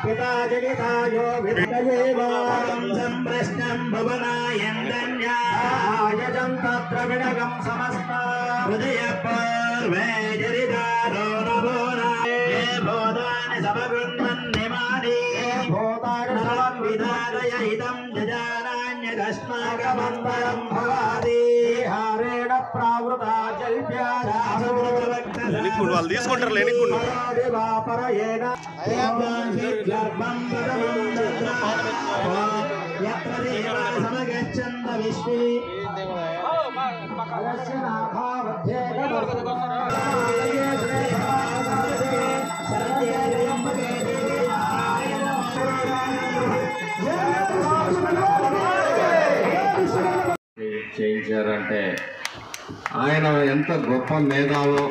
पिता जगितायो विद्येवां संप्रश्नं भवनायन्दन्यायजं तत्र विनगं समस्ता हृदय पर्वे जरिदारो नभोनाये बोधानि समगृह्णन्निमानि बोधानि समन्विधारय हितं जजानान्यदस्माकमन्तरं भवादि हारेण प्रावृता जल्प्यादासुरवक्तः వాళ్ళు తీసుకుంటారు లేనికుండు సమగచ్చంద విశ్వే చేయించారంటే ఆయన ఎంత గొప్ప మేధావో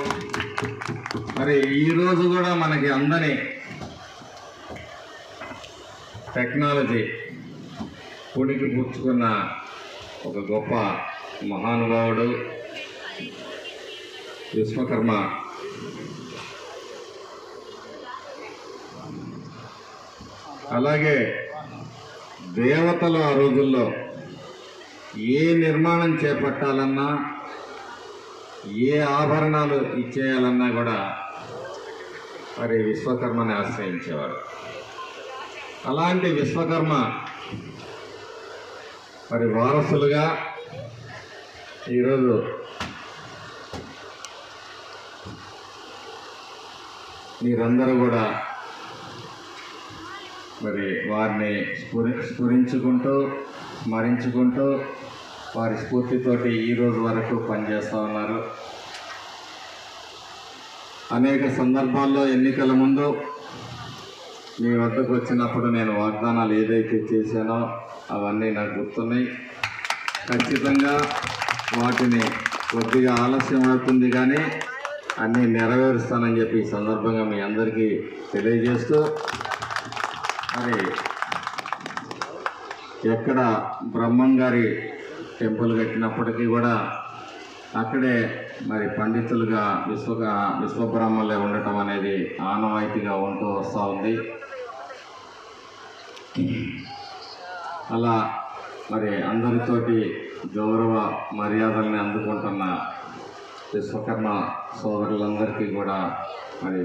మరి ఈరోజు కూడా మనకి అందని టెక్నాలజీ పుణికి పుచ్చుకున్న ఒక గొప్ప మహానుభావుడు విశ్వకర్మ. అలాగే దేవతలు ఆ రోజుల్లో ఏ నిర్మాణం చేపట్టాలన్నా ఏ ఆభరణాలు ఇచ్చేయాలన్నా కూడా మరి విశ్వకర్మని ఆశ్రయించేవారు. అలాంటి విశ్వకర్మ మరి వారసులుగా ఈరోజు మీరందరూ కూడా మరి వారిని స్మరించుకుంటూ స్మరించుకుంటూ వారి స్ఫూర్తితోటి ఈరోజు వరకు పనిచేస్తూ ఉన్నారు. అనేక సందర్భాల్లో ఎన్నికల ముందు మీ వద్దకు వచ్చినప్పుడు నేను వాగ్దానాలు ఏదైతే చేశానో అవన్నీ నాకు గుర్తున్నాయి. ఖచ్చితంగా వాటిని కొద్దిగా ఆలస్యం అవుతుంది కానీ అన్నీ నెరవేరుస్తానని చెప్పి ఈ సందర్భంగా మీ అందరికీ తెలియజేస్తూ మరి ఎక్కడ బ్రహ్మంగారి టెంపుల్ కట్టినప్పటికీ కూడా అక్కడే మరి పండితులుగా విశ్వబ్రహ్మలే ఉండటం అనేది ఆనవాయితీగా ఉంటూ వస్తూ ఉంది. అలా మరి అందరితోటి గౌరవ మర్యాదల్ని అందుకుంటున్న విశ్వకర్మ సోదరులందరికీ కూడా మరి